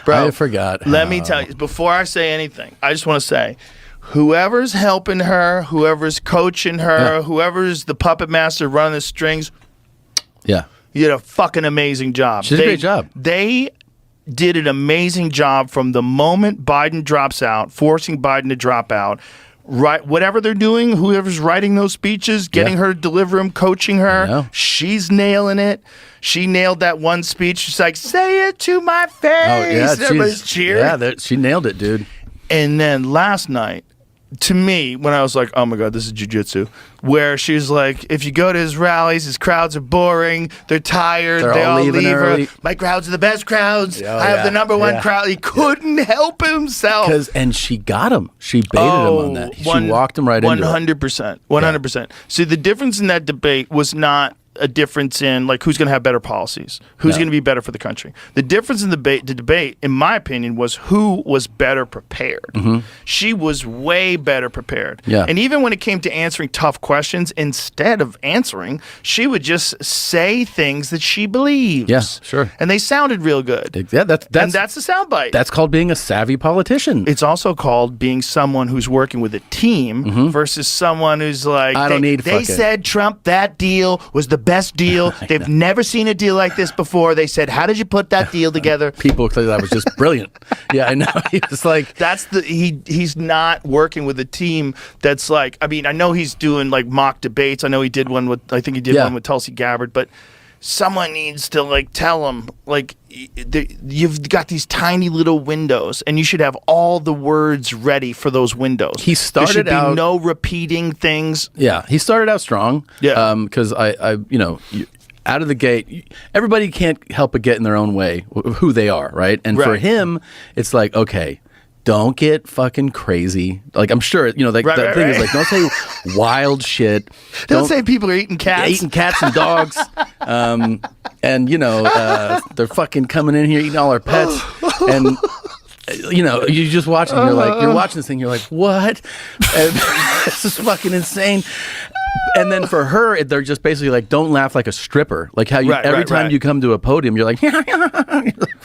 Bro, I forgot. Let me tell you, before I say anything, I just want to say, whoever's helping her, whoever's coaching her, whoever's the puppet master running the strings, Yeah. you did a fucking amazing job. She did a great job. They did an amazing job from the moment Biden drops out, forcing Biden to drop out. Right, whatever they're doing, whoever's writing those speeches, getting her to deliver them, coaching her, she's nailing it. She nailed that one speech. She's like, "Say it to my face." Oh, yeah, everybody's cheering. Yeah, she nailed it, dude. And then last night, to me, when I was like, "Oh my god, this is jujitsu," where she's like, "If you go to his rallies, his crowds are boring. They're tired. They all leave early. My crowds are the best crowds. Oh, I have the number one crowd." He couldn't help himself. And she got him. She baited him on that. She walked him right into it. 100%. 100%. See, the difference in that debate was not a difference in like who's going to have better policies, who's going to be better for the country. The difference in the debate, in my opinion, was who was better prepared. She was way better prepared. Yeah. And even when it came to answering tough questions, instead of answering, she would just say things that she believes. Yeah, sure. And they sounded real good. Yeah, that's the soundbite. That's called being a savvy politician. It's also called being someone who's working with a team versus someone who's like, they said Trump, that deal was the best deal. They've never seen a deal like this before. They said, how did you put that deal together? People thought that was just brilliant. Yeah, I know. He was like, he's not working with a team that's like, I mean, I know he's doing like mock debates. I know he did one with one with Tulsi Gabbard, but someone needs to like tell him like you've got these tiny little windows and you should have all the words ready for those windows. He started there should out be no repeating things. Yeah, he started out strong. Yeah, because I out of the gate, everybody can't help but get in their own way of who they are, right? And for him, it's like, okay, don't get fucking crazy. Like, I'm sure, thing is like, don't say wild shit. Don't say people are eating cats. Eating cats and dogs. And, they're fucking coming in here eating all our pets. And, you just watch it and you're watching this thing, you're like, what? And this is fucking insane. And then for her, they're just basically like, don't laugh like a stripper. Like how you every time you come to a podium, you're like,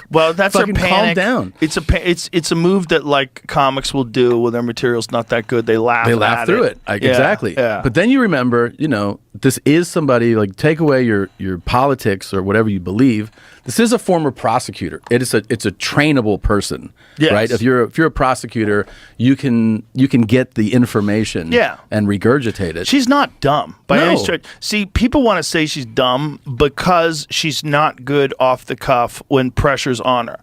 well, that's fucking her panic. Calm down. It's a move that like comics will do when their material's not that good. They laugh. They laugh through it. Exactly. Yeah. But then you remember, this is somebody like take away your politics or whatever you believe. This is a former prosecutor. It's a trainable person, right? If you're a prosecutor, you can get the information, and regurgitate it. She's not dumb by any stretch. See, people want to say she's dumb because she's not good off the cuff when pressure's on her,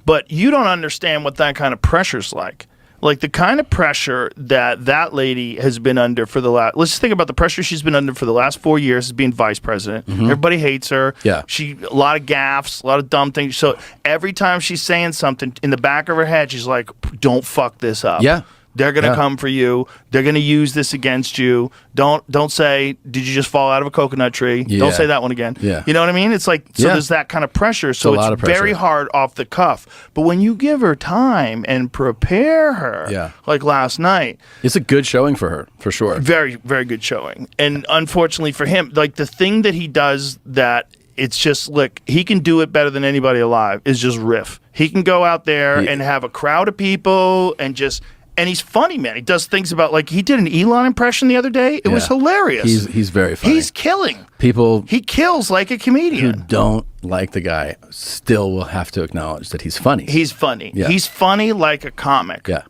but you don't understand what that kind of pressure's like. Like the kind of pressure that lady has been under for the last. Let's just think about the pressure she's been under for the last 4 years as being vice president. Everybody hates her. Yeah, a lot of gaffes, a lot of dumb things. So every time she's saying something, in the back of her head, she's like, "Don't fuck this up." Yeah. They're gonna come for you. They're gonna use this against you. Don't say, "Did you just fall out of a coconut tree?" Yeah. Don't say that one again. Yeah. You know what I mean? It's like there's that kind of pressure. So it's very hard off the cuff. But when you give her time and prepare her, like last night, it's a good showing for her, for sure. Very, very good showing. And unfortunately for him, like the thing that he does that it's just look, he can do it better than anybody alive is just riff. He can go out there and have a crowd of people and just. And he's funny, man. He does things about, like, he did an Elon impression the other day. It was hilarious. He's very funny. He's killing. He kills like a comedian. Who don't like the guy still will have to acknowledge that he's funny. He's funny. Yeah. He's funny like a comic. Yeah.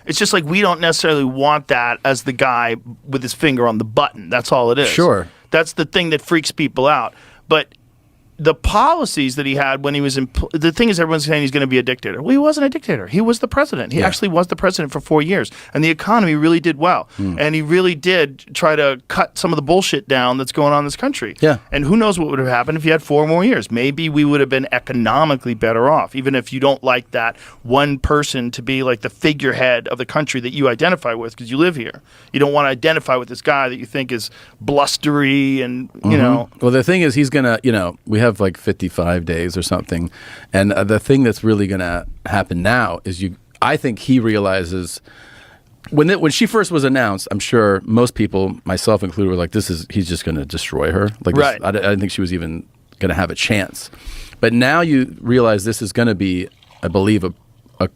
It's just like we don't necessarily want that as the guy with his finger on the button. That's all it is. Sure. That's the thing that freaks people out. But the policies that he had when he was in, the thing is everyone's saying he's going to be a dictator. Well, he wasn't a dictator. He was the president. He actually was the president for 4 years. And the economy really did well. And he really did try to cut some of the bullshit down that's going on in this country. Yeah. And who knows what would have happened if he had 4 more years. Maybe we would have been economically better off, even if you don't like that one person to be like the figurehead of the country that you identify with because you live here. You don't want to identify with this guy that you think is blustery and, you know. Well, the thing is he's going to, we have like 55 days or something. And the thing that's really going to happen now is I think he realizes when she first was announced, I'm sure most people, myself included, were like, he's just going to destroy her. Like, this, I didn't think she was even going to have a chance. But now you realize this is going to be I believe, a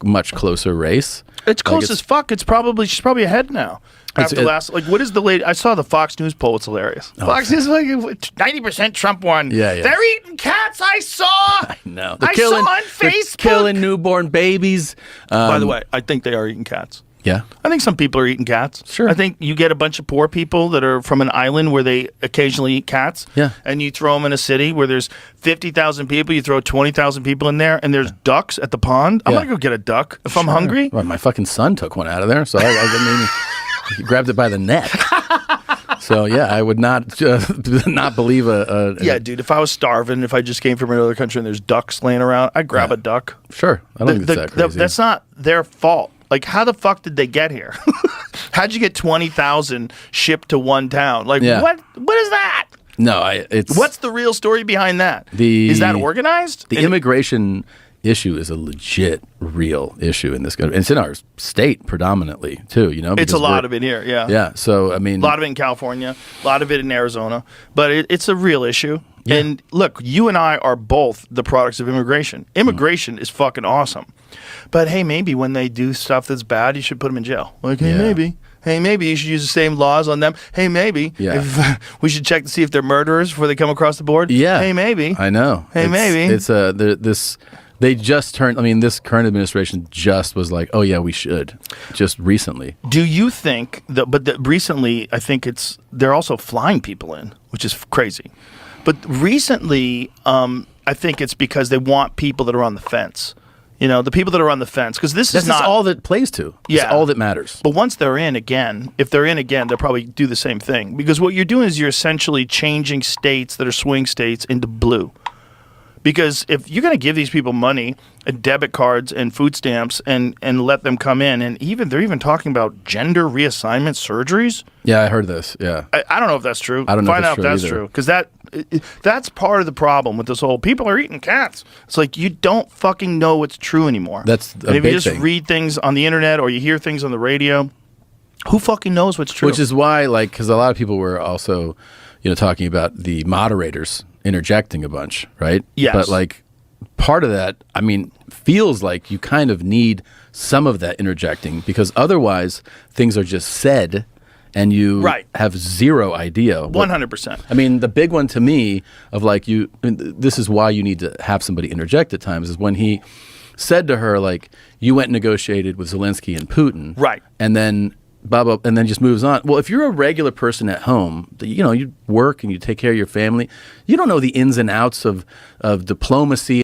much closer race. It's close as fuck. She's probably ahead now. After what is the lady? I saw the Fox News poll. It's hilarious. Fox News like 90% Trump won. Yeah. They're eating cats. I saw. I know. I saw on Facebook. They're killing newborn babies. By the way, I think they are eating cats. Yeah. I think some people are eating cats. Sure. I think you get a bunch of poor people that are from an island where they occasionally eat cats. Yeah. And you throw them in a city where there's 50,000 people. You throw 20,000 people in there, and there's ducks at the pond. I'm going to go get a duck if I'm hungry. Well, my fucking son took one out of there, so he grabbed it by the neck. So, yeah, I would not believe Yeah, dude, if I was starving, if I just came from another country and there's ducks laying around, I'd grab a duck. Sure. I don't think it's that crazy. That's not their fault. Like, how the fuck did they get here? How'd you get 20,000 shipped to one town? Like, what is that? No, What's the real story behind that? Is that organized? The immigration issue is a legit, real issue in this country. It's in our state predominantly, too, you know? It's a lot of it here, yeah. Yeah, so, I mean... A lot of it in California, a lot of it in Arizona. But it's a real issue. Yeah. And look, you and I are both the products of immigration. Immigration is fucking awesome. But hey, maybe when they do stuff that's bad, you should put them in jail. Like, hey, maybe. Hey, maybe you should use the same laws on them. Hey, maybe. If, we should check to see if they're murderers before they come across the board. Yeah. Hey, maybe. I know. Hey, maybe. They just turned. I mean, this current administration just was like, "Oh yeah, we should." Just recently. Do you think that? But recently, I think they're also flying people in, which is crazy. But recently, I think it's because they want people that are on the fence. You know, the people that are on the fence, because this is not all that plays to. It's all that matters. But once they're in again, if they're in again, they'll probably do the same thing. Because what you're doing is you're essentially changing states that are swing states into blue. Because if you're going to give these people money and debit cards and food stamps and let them come in, and they're even talking about gender reassignment surgeries. Yeah, I heard this. Yeah, I don't know if that's true. I don't know Find out if that's either. true, because that's part of the problem with this whole people are eating cats. It's like you don't fucking know what's true anymore. That's a and if big you just thing. read things on the internet or you hear things on the radio, who fucking knows what's true? Which is why, because a lot of people were also, talking about the moderators interjecting a bunch, right? Yes. But part of that, I mean, feels like you kind of need some of that interjecting, because otherwise things are just said and you have zero idea. 100%. I mean, the big one to me of this is why you need to have somebody interject at times, is when he said to her, you went and negotiated with Zelensky and Putin. Right. And then and then just moves on. Well, if you're a regular person at home, you work and you take care of your family, you don't know the ins and outs of diplomacy